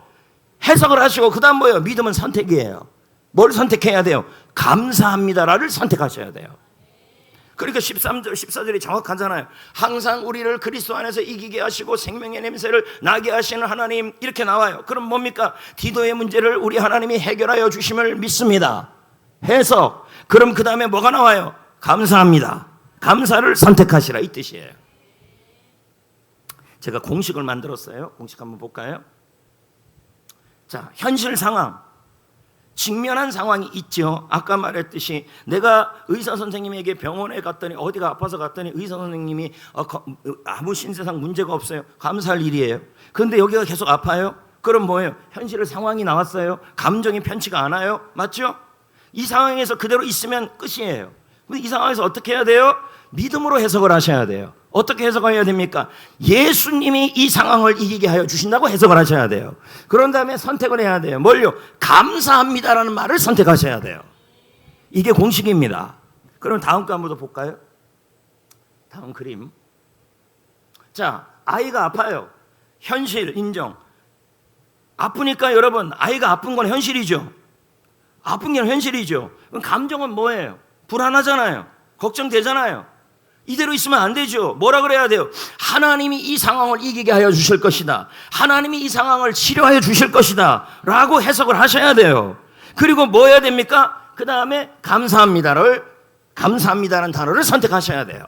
그 다음 뭐예요? 믿음은 선택이에요. 뭘 선택해야 돼요? 감사합니다를 선택하셔야 돼요. 그러니까 13절, 14절이 정확하잖아요. 항상 우리를 그리스도 안에서 이기게 하시고 생명의 냄새를 나게 하시는 하나님, 이렇게 나와요. 그럼 뭡니까? 디도의 문제를 우리 하나님이 해결하여 주심을 믿습니다. 해서 그럼 그 다음에 뭐가 나와요? 감사합니다. 감사를 선택하시라, 이 뜻이에요. 제가 공식을 만들었어요. 공식 한번 볼까요? 자, 현실 상황, 직면한 상황이 있죠. 아까 말했듯이 내가 의사 선생님에게 병원에 갔더니 어디가 아파서 갔더니 의사 선생님이 아무 신세상 문제가 없어요. 감사할 일이에요. 그런데 여기가 계속 아파요. 그럼 뭐예요? 현실의 상황이 나왔어요. 감정이 편치가 않아요. 맞죠? 이 상황에서 그대로 있으면 끝이에요. 근데 이 상황에서 어떻게 해야 돼요? 믿음으로 해석을 하셔야 돼요. 어떻게 해석해야 됩니까? 예수님이 이 상황을 이기게 하여 주신다고 해석을 하셔야 돼요. 그런 다음에 선택을 해야 돼요. 뭘요? 감사합니다라는 말을 선택하셔야 돼요. 이게 공식입니다. 그럼 다음 거 한번 더 볼까요? 다음 그림. 자, 아이가 아파요. 현실 인정. 아프니까 여러분, 아이가 아픈 건 현실이죠. 아픈 게 현실이죠. 그럼 감정은 뭐예요? 불안하잖아요. 걱정되잖아요. 이대로 있으면 안 되죠. 뭐라 그래야 돼요? 하나님이 이 상황을 이기게 하여 주실 것이다. 하나님이 이 상황을 치료하여 주실 것이다 라고 해석을 하셔야 돼요. 그리고 뭐 해야 됩니까? 그 다음에 감사합니다라는 단어를 선택하셔야 돼요.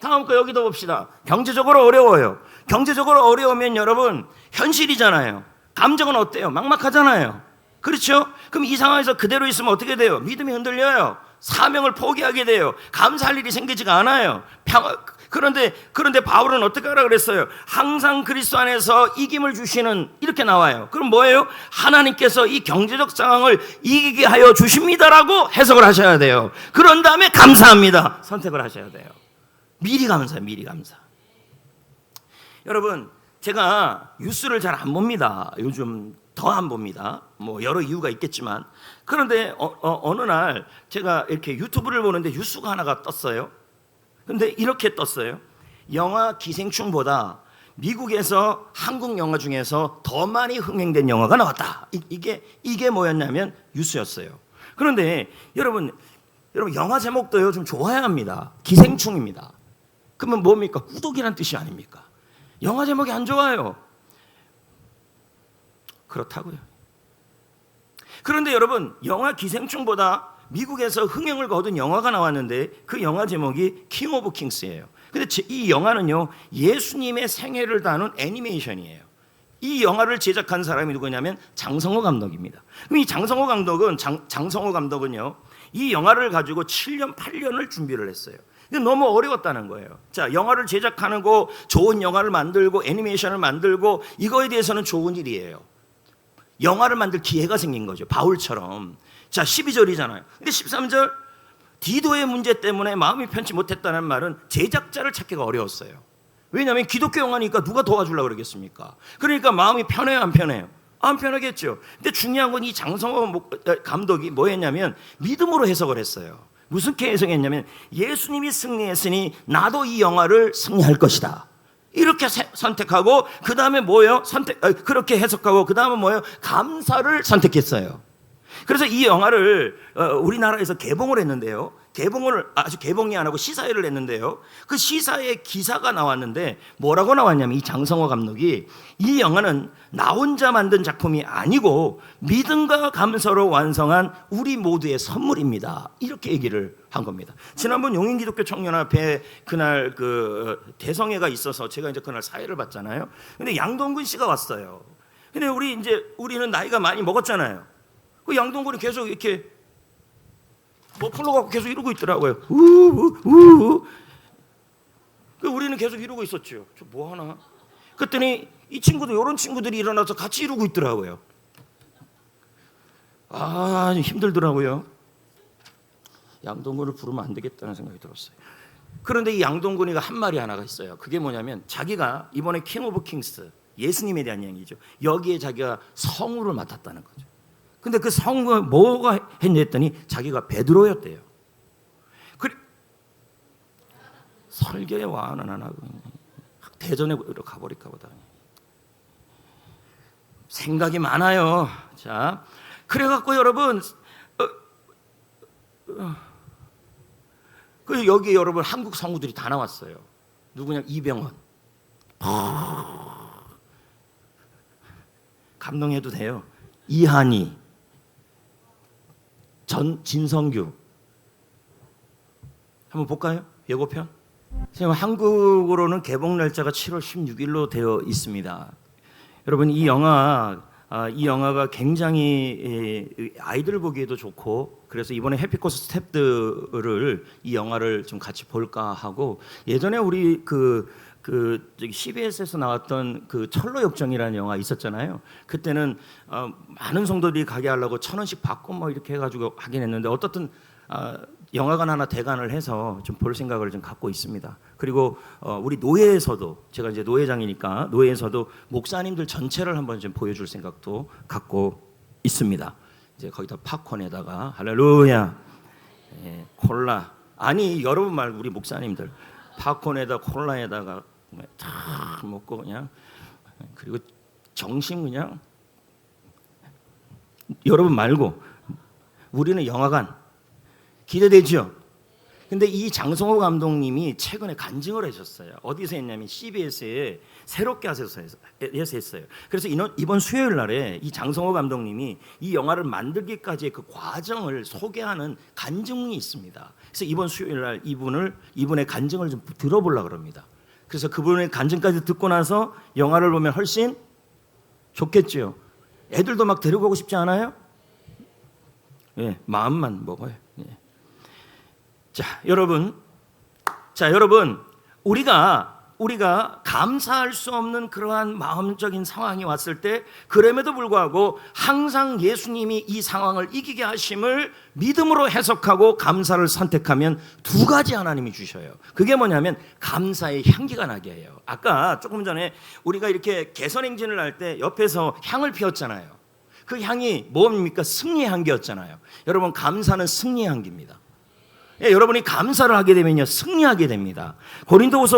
다음 거 여기도 봅시다. 경제적으로 어려워요. 경제적으로 어려우면 여러분 현실이잖아요. 감정은 어때요? 막막하잖아요. 그렇죠? 그럼 이 상황에서 그대로 있으면 어떻게 돼요? 믿음이 흔들려요. 사명을 포기하게 돼요. 감사할 일이 생기지가 않아요. 그런데 바울은 어떻게 하라 그랬어요? 항상 그리스도 안에서 이김을 주시는, 이렇게 나와요. 그럼 뭐예요? 하나님께서 이 경제적 상황을 이기게 하여 주십니다라고 해석을 하셔야 돼요. 그런 다음에 감사합니다 선택을 하셔야 돼요. 미리 감사해요. 미리 감사. 여러분, 제가 뉴스를 잘 안 봅니다. 요즘 더 안 봅니다. 뭐 여러 이유가 있겠지만. 그런데 어느 날 제가 이렇게 유튜브를 보는데 뉴스가 하나가 떴어요. 근데 이렇게 떴어요. 영화 기생충보다 미국에서 한국 영화 중에서 더 많이 흥행된 영화가 나왔다. 이게 뭐였냐면 뉴스였어요. 그런데 여러분 영화 제목도요 좀 좋아야 합니다. 기생충입니다. 그러면 뭡니까? 후독이란 뜻이 아닙니까? 영화 제목이 안 좋아요. 그렇다고요. 그런데 여러분, 영화 기생충보다 미국에서 흥행을 거둔 영화가 나왔는데 그 영화 제목이 킹 오브 킹스예요. 근데 이 영화는요, 예수님의 생애를 다룬 애니메이션이에요. 이 영화를 제작한 사람이 누구냐면 장성호 감독입니다. 그럼 이 장성호 감독은요, 이 영화를 가지고 7년, 8년을 준비를 했어요. 근데 너무 어려웠다는 거예요. 자, 영화를 제작하는 거, 좋은 영화를 만들고 애니메이션을 만들고 이거에 대해서는 좋은 일이에요. 영화를 만들 기회가 생긴 거죠. 바울처럼. 자, 12절이잖아요. 근데 13절, 디도의 문제 때문에 마음이 편치 못했다는 말은 제작자를 찾기가 어려웠어요. 왜냐하면 기독교 영화니까 누가 도와주려고 그러겠습니까? 그러니까 마음이 편해요, 안 편해요? 안 편하겠죠. 근데 중요한 건 이 장성호 감독이 뭐 했냐면 믿음으로 해석을 했어요. 무슨 해석했냐면 예수님이 승리했으니 나도 이 영화를 승리할 것이다. 이렇게 선택하고 그 다음에 뭐예요? 그렇게 해석하고 그 다음에 뭐예요? 감사를 선택했어요. 그래서 이 영화를 우리나라에서 개봉을 했는데요. 개봉이 안 하고 시사회를 했는데요. 그 시사회 기사가 나왔는데 뭐라고 나왔냐면 이 장성호 감독이 이 영화는 나 혼자 만든 작품이 아니고 믿음과 감사로 완성한 우리 모두의 선물입니다. 이렇게 얘기를 한 겁니다. 지난번 용인기독교 청년합회 그날 그 대성회가 있어서 제가 이제 그날 사회를 봤잖아요. 근데 양동근 씨가 왔어요. 근데 우리는 나이가 많이 먹었잖아요. 그 양동근이 계속 이렇게 머플러 갖고 계속 이러고 있더라고요. 우리는 계속 이러고 있었죠. 저 뭐 하나? 그랬더니 이런 친구들이 일어나서 같이 이러고 있더라고요. 아, 힘들더라고요. 양동근을 부르면 안 되겠다는 생각이 들었어요. 그런데 이 양동근이가 한 말이 하나가 있어요. 그게 뭐냐면 자기가 이번에 킹 오브 킹스 예수님에 대한 얘기죠. 여기에 자기가 성우를 맡았다는 거죠. 근데 그 성우가 뭐가 했냐 했더니 자기가 베드로였대요. 그래 설교에 와는 안 하고 대전에 가버릴까 보다. 생각이 많아요. 자, 그래갖고 여러분 그 여기 여러분 한국 성우들이 다 나왔어요. 누구냐? 이병헌. 감동해도 돼요. 이한이, 진성규. 한번 볼까요? 예고편. 지금 한국으로는 개봉 날짜가 7월 16일로 되어 있습니다. 여러분 이 영화가 굉장히 아이들 보기에도 좋고 그래서 이번에 해피코스 스탭들을 이 영화를 좀 같이 볼까 하고 예전에 우리 저기 CBS에서 나왔던 그 철로 역정이라는 영화 있었잖아요. 그때는 많은 성도들이 가게 하려고 1,000원씩 받고 뭐 이렇게 해가지고 하긴 했는데 어떻든 영화관 하나 대관을 해서 좀 볼 생각을 좀 갖고 있습니다. 그리고 우리 노예에서도 제가 이제 노예장이니까 노예에서도 목사님들 전체를 한번 좀 보여줄 생각도 갖고 있습니다. 이제 거기다 팝콘에다가 할렐루야, 콜라 아니 여러분 말고 우리 목사님들 팝콘에다 콜라에다가 다 먹고 그냥 그리고 정신 그냥 여러분 말고 우리는 영화관 기대되죠? 근데 이 장성호 감독님이 최근에 간증을 하셨어요. 어디서 했냐면 CBS에 새롭게 해서 했어요. 그래서 이번 수요일 날에 이 장성호 감독님이 이 영화를 만들기까지의 그 과정을 소개하는 간증이 있습니다. 그래서 이번 수요일 날 이분의 간증을 좀 들어보려고 합니다. 그래서 그분의 간증까지 듣고 나서 영화를 보면 훨씬 좋겠죠. 애들도 막 데리고 오고 싶지 않아요? 예, 마음만 먹어요. 예. 자, 여러분, 우리가 감사할 수 없는 그러한 마음적인 상황이 왔을 때 그럼에도 불구하고 항상 예수님이 이 상황을 이기게 하심을 믿음으로 해석하고 감사를 선택하면 두 가지 하나님이 주셔요. 그게 뭐냐면 감사의 향기가 나게 해요. 아까 조금 전에 우리가 이렇게 개선행진을 할 때 옆에서 향을 피웠잖아요. 그 향이 뭡니까? 승리의 향기였잖아요. 여러분 감사는 승리의 향기입니다. 예, 여러분이 감사를 하게 되면요 승리하게 됩니다. 고린도후서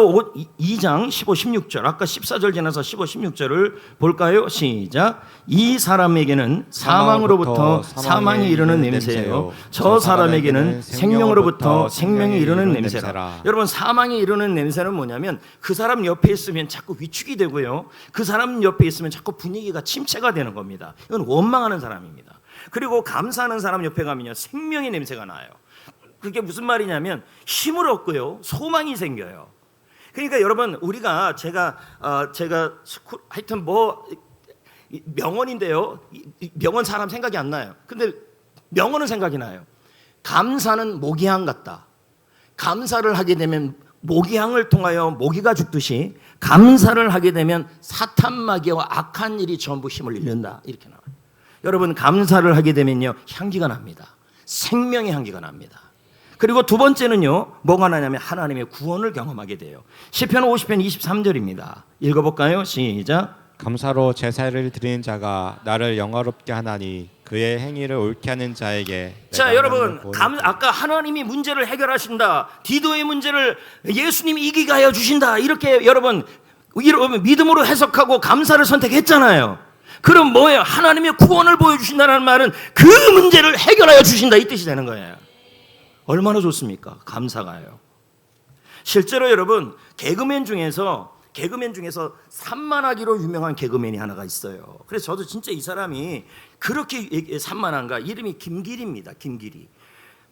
2장 15, 16절 아까 14절 지나서 15, 16절을 볼까요? 시작. 이 사람에게는 사망으로부터 사망이 이르는 냄새요 저 사람에게는 생명으로부터 생명이 이르는 냄새라. 여러분 사망이 이르는 냄새는 뭐냐면 그 사람 옆에 있으면 자꾸 위축이 되고요 그 사람 옆에 있으면 자꾸 분위기가 침체가 되는 겁니다. 이건 원망하는 사람입니다. 그리고 감사하는 사람 옆에 가면요 생명의 냄새가 나요. 그게 무슨 말이냐면 힘을 얻고요 소망이 생겨요. 그러니까 여러분 우리가 제가 하여튼 뭐 명언인데요 명언 사람 생각이 안 나요. 근데 명언은 생각이 나요. 감사는 모기향 같다. 감사를 하게 되면 모기향을 통하여 모기가 죽듯이 감사를 하게 되면 사탄 마귀와 악한 일이 전부 힘을 잃는다. 이렇게 나와요. 여러분 감사를 하게 되면요 향기가 납니다. 생명의 향기가 납니다. 그리고 두 번째는요 뭐가 나냐면 하나님의 구원을 경험하게 돼요. 시편 50편 23절입니다. 읽어볼까요? 시작. 감사로 제사를 드리는 자가 나를 영화롭게 하나니 그의 행위를 옳게 하는 자에게. 자 여러분 아까 하나님이 문제를 해결하신다. 디도의 문제를 예수님이 이기게 하여 주신다. 이렇게 여러분 믿음으로 해석하고 감사를 선택했잖아요. 그럼 뭐예요? 하나님의 구원을 보여주신다는 말은 그 문제를 해결하여 주신다 이 뜻이 되는 거예요. 얼마나 좋습니까? 감사가요. 실제로 여러분 개그맨 중에서 산만하기로 유명한 개그맨이 하나가 있어요. 그래서 저도 진짜 이 사람이 그렇게 산만한가? 이름이 김길이입니다. 김길이.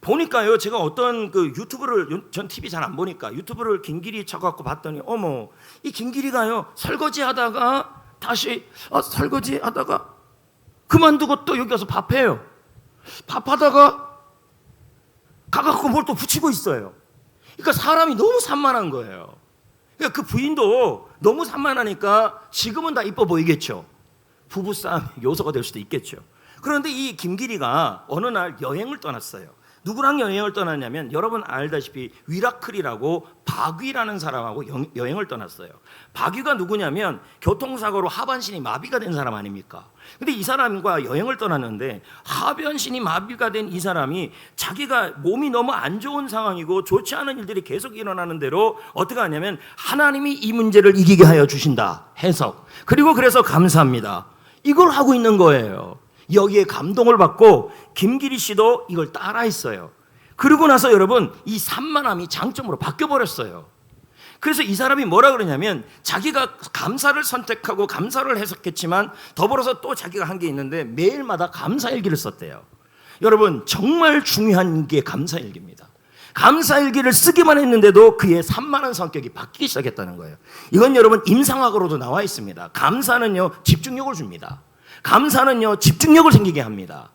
보니까요 제가 어떤 그 유튜브를 전 TV 잘 안 보니까 유튜브를 김길이 쳐갖고 봤더니 어머 이 김길이가요 설거지하다가 다시 설거지하다가 그만두고 또 여기 와서 밥해요. 밥하다가 가갖고 뭘 또 붙이고 있어요. 그러니까 사람이 너무 산만한 거예요. 그러니까 그 부인도 너무 산만하니까 지금은 다 이뻐 보이겠죠. 부부싸움 요소가 될 수도 있겠죠. 그런데 이 김길이가 어느 날 여행을 떠났어요. 누구랑 여행을 떠났냐면 여러분 알다시피 위라클이라고 박위라는 사람하고 여행을 떠났어요. 박위가 누구냐면 교통사고로 하반신이 마비가 된 사람 아닙니까? 근데 이 사람과 여행을 떠났는데 하반신이 마비가 된 이 사람이 자기가 몸이 너무 안 좋은 상황이고 좋지 않은 일들이 계속 일어나는 대로 어떻게 하냐면 하나님이 이 문제를 이기게 하여 주신다 해석. 그리고 그래서 감사합니다. 이걸 하고 있는 거예요. 여기에 감동을 받고 김기리 씨도 이걸 따라했어요. 그러고 나서 여러분 이 산만함이 장점으로 바뀌어버렸어요. 그래서 이 사람이 뭐라 그러냐면 자기가 감사를 선택하고 감사를 해석했지만 더불어서 또 자기가 한 게 있는데 매일마다 감사일기를 썼대요. 여러분 정말 중요한 게 감사일기입니다. 감사일기를 쓰기만 했는데도 그의 산만한 성격이 바뀌기 시작했다는 거예요. 이건 여러분 임상학으로도 나와 있습니다. 감사는요 집중력을 줍니다. 감사는요 집중력을 생기게 합니다.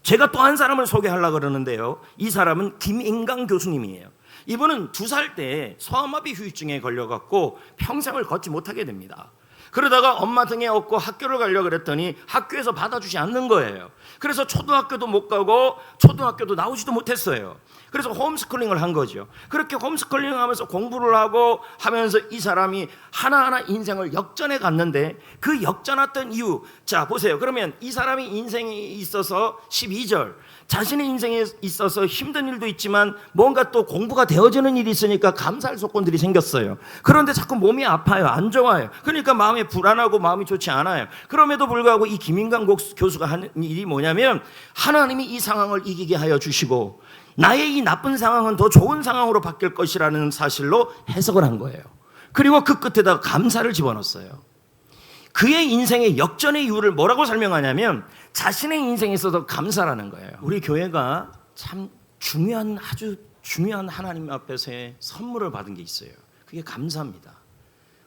제가 또 한 사람을 소개하려고 그러는데요. 이 사람은 김인강 교수님이에요. 이분은 2살 때 소아마비 후유증에 걸려갖고 평생을 걷지 못하게 됩니다. 그러다가 엄마 등에 업고 학교를 가려고 그랬더니 학교에서 받아주지 않는 거예요. 그래서 초등학교도 못 가고 초등학교도 나오지도 못했어요. 그래서 홈스쿨링을 한 거죠. 그렇게 홈스쿨링 하면서 공부를 하고 하면서 이 사람이 하나하나 인생을 역전해 갔는데 그 역전했던 이유, 자 보세요. 그러면 이 사람이 인생에 있어서 12절 자신의 인생에 있어서 힘든 일도 있지만 뭔가 또 공부가 되어지는 일이 있으니까 감사할 조건들이 생겼어요. 그런데 자꾸 몸이 아파요. 안 좋아요. 그러니까 마음이 불안하고 마음이 좋지 않아요. 그럼에도 불구하고 이 김인강 교수가 하는 일이 뭐냐면 하나님이 이 상황을 이기게 하여 주시고 나의 이 나쁜 상황은 더 좋은 상황으로 바뀔 것이라는 사실로 해석을 한 거예요. 그리고 그 끝에다가 감사를 집어넣었어요. 그의 인생의 역전의 이유를 뭐라고 설명하냐면 자신의 인생에 있어서 감사라는 거예요. 우리 교회가 참 아주 중요한 하나님 앞에서의 선물을 받은 게 있어요. 그게 감사입니다.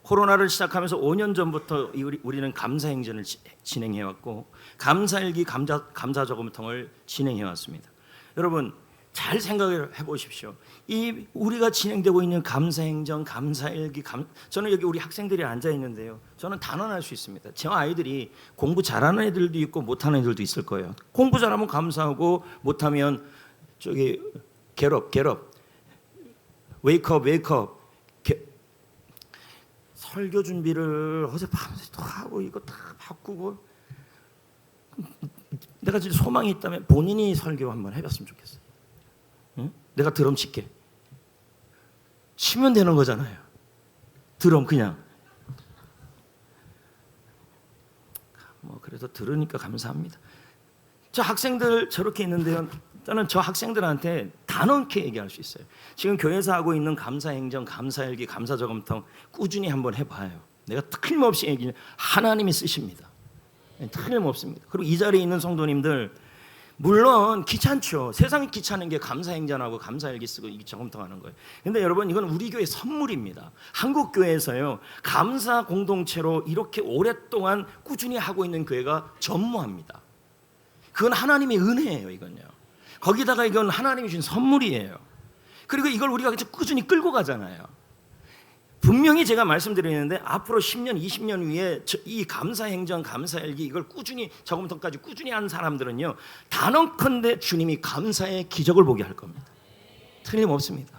코로나를 시작하면서 5년 전부터 우리는 감사행전을 진행해왔고 감사일기 감사저금통을 진행해왔습니다. 여러분 잘 생각을 해보십시오. 이 우리가 진행되고 있는 감사행전, 감사일기, 저는 여기 우리 학생들이 앉아 있는데요. 저는 단언할 수 있습니다. 제 아이들이 공부 잘하는 애들도 있고 못하는 애들도 있을 거예요. 공부 잘하면 감사하고 못하면 저기 get up, wake up. 설교 준비를 어젯밤새 또 하고 이거 다 바꾸고 내가 진짜 소망이 있다면 본인이 설교 한번 해봤으면 좋겠어요. 응? 내가 드럼 칠게. 치면 되는 거잖아요. 드럼 그냥. 뭐 그래도 들으니까 감사합니다. 저 학생들 저렇게 있는데요. 저는 저 학생들한테 단언케 얘기할 수 있어요. 지금 교회에서 하고 있는 감사행전, 감사일기, 감사저금통 꾸준히 한번 해봐요. 내가 틀림없이 얘기는 하나님이 쓰십니다. 틀림없습니다. 그리고 이 자리에 있는 성도님들 물론 귀찮죠. 세상이 귀찮은 게 감사행전하고 감사일기 쓰고 이 저금통 하는 거예요. 근데 여러분 이건 우리 교회 선물입니다. 한국 교회에서요 감사 공동체로 이렇게 오랫동안 꾸준히 하고 있는 교회가 전무합니다. 그건 하나님의 은혜예요. 이건요. 거기다가 이건 하나님이 주신 선물이에요. 그리고 이걸 우리가 꾸준히 끌고 가잖아요. 분명히 제가 말씀드리는데 앞으로 10년, 20년 위에 이 감사행전, 감사일기 이걸 꾸준히 저금통까지 꾸준히 한 사람들은요 단언컨대 주님이 감사의 기적을 보게 할 겁니다. 틀림없습니다.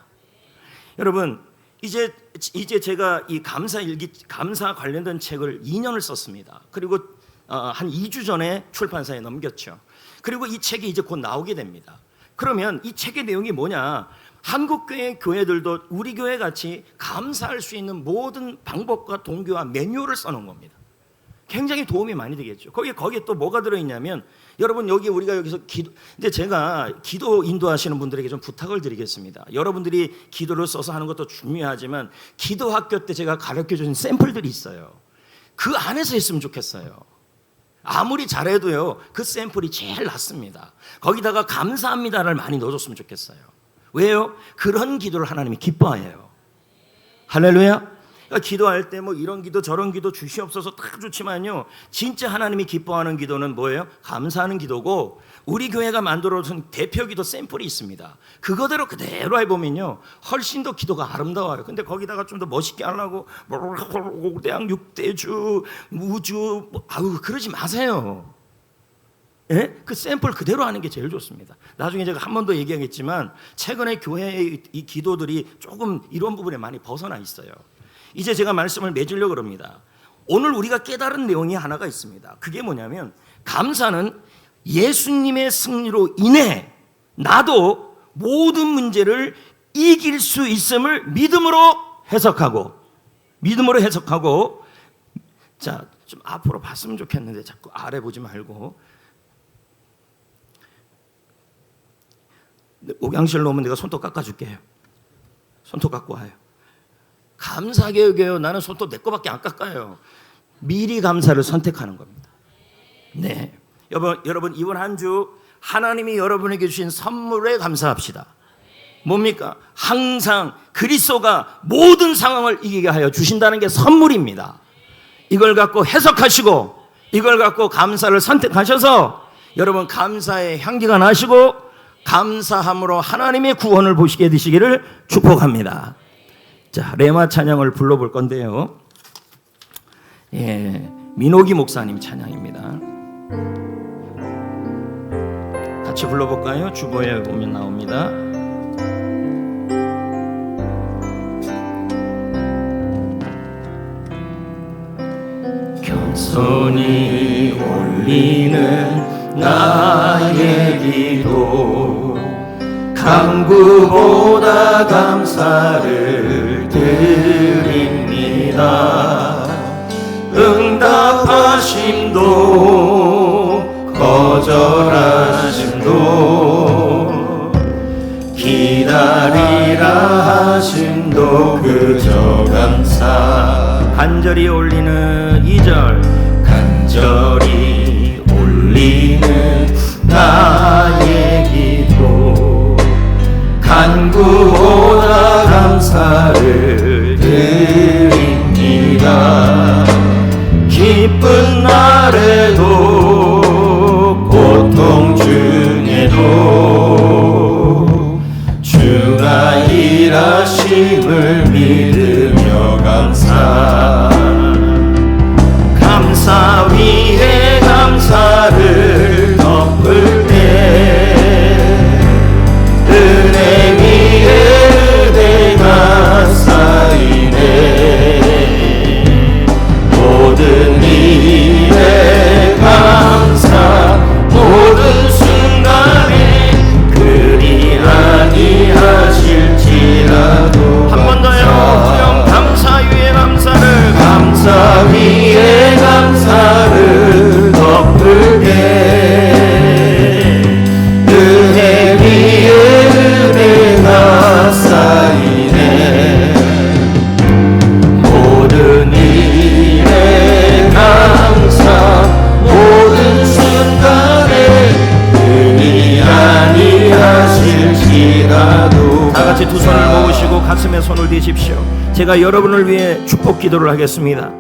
여러분 이제 제가 이 감사일기, 감사 관련된 책을 2년을 썼습니다. 그리고 한 2주 전에 출판사에 넘겼죠. 그리고 이 책이 이제 곧 나오게 됩니다. 그러면 이 책의 내용이 뭐냐? 한국교회 교회들도 우리 교회 같이 감사할 수 있는 모든 방법과 동기와 매뉴얼을 써놓은 겁니다. 굉장히 도움이 많이 되겠죠. 거기에 또 뭐가 들어있냐면 여러분 우리가 여기서 이제 제가 기도 인도하시는 분들에게 좀 부탁을 드리겠습니다. 여러분들이 기도를 써서 하는 것도 중요하지만 기도 학교 때 제가 가르쳐준 샘플들이 있어요. 그 안에서 했으면 좋겠어요. 아무리 잘해도요 그 샘플이 제일 낫습니다. 거기다가 감사합니다를 많이 넣어줬으면 좋겠어요. 왜요? 그런 기도를 하나님이 기뻐해요. 할렐루야. 그러니까 기도할 때 뭐 이런 기도 저런 기도 주시옵소서 다 좋지만요 진짜 하나님이 기뻐하는 기도는 뭐예요? 감사하는 기도고 우리 교회가 만들어준 대표 기도 샘플이 있습니다. 그거대로 그대로 해보면요 훨씬 더 기도가 아름다워요. 근데 거기다가 좀 더 멋있게 하려고 대학 6대주 우주 아우 그러지 마세요. 예? 그 샘플 그대로 하는 게 제일 좋습니다. 나중에 제가 한 번 더 얘기하겠지만 최근에 교회의 이 기도들이 조금 이런 부분에 많이 벗어나 있어요. 이제 제가 말씀을 맺으려고 합니다. 오늘 우리가 깨달은 내용이 하나가 있습니다. 그게 뭐냐면 감사는 예수님의 승리로 인해 나도 모든 문제를 이길 수 있음을 믿음으로 해석하고 자, 좀 앞으로 봤으면 좋겠는데 자꾸 아래 보지 말고 목양실 놓으면 내가 손톱 깎아줄게요. 손톱 갖고 와요. 감사교육이에요. 나는 손톱 내 거밖에 안 깎아요. 미리 감사를 선택하는 겁니다. 네, 여러분 이번 한 주 하나님이 여러분에게 주신 선물에 감사합시다. 뭡니까? 항상 그리스도가 모든 상황을 이기게 하여 주신다는 게 선물입니다. 이걸 갖고 해석하시고 이걸 갖고 감사를 선택하셔서 여러분 감사의 향기가 나시고 감사함으로 하나님의 구원을 보시게 되시기를 축복합니다. 자, 레마 찬양을 불러볼 건데요. 예, 민호기 목사님 찬양입니다. 같이 불러볼까요? 주보에 보면 나옵니다. 겸손히 올리는 나의 기도 간구보다 감사를 드립니다. 응답하심도 거절하심도 기다리라 하심도 그저 감사. 간절히 올리는 2절 간절히 올리는 나의 기도 간구보다 감사를 드립니다. 기쁜 날에도 고통 중에도 주가 일하심을 믿으며 감사. 감사 위에 감사를 덮을 때 은혜 위에 은혜가 쌓이네. 모든 일에 감사 모든 순간에 그리 아니하실지라도 한 번 더요. 그냥 감사 위에 감사를 감사 위에 감사를 덮을 때 은혜 위에 은혜가 쌓이네. 모든 일에 감사 모든 순간에 그리 아니하실지라도. 다 같이 두 손을 모으시고 가슴에 손을 대십시오. 제가 여러분을 위해 축복 기도를 하겠습니다.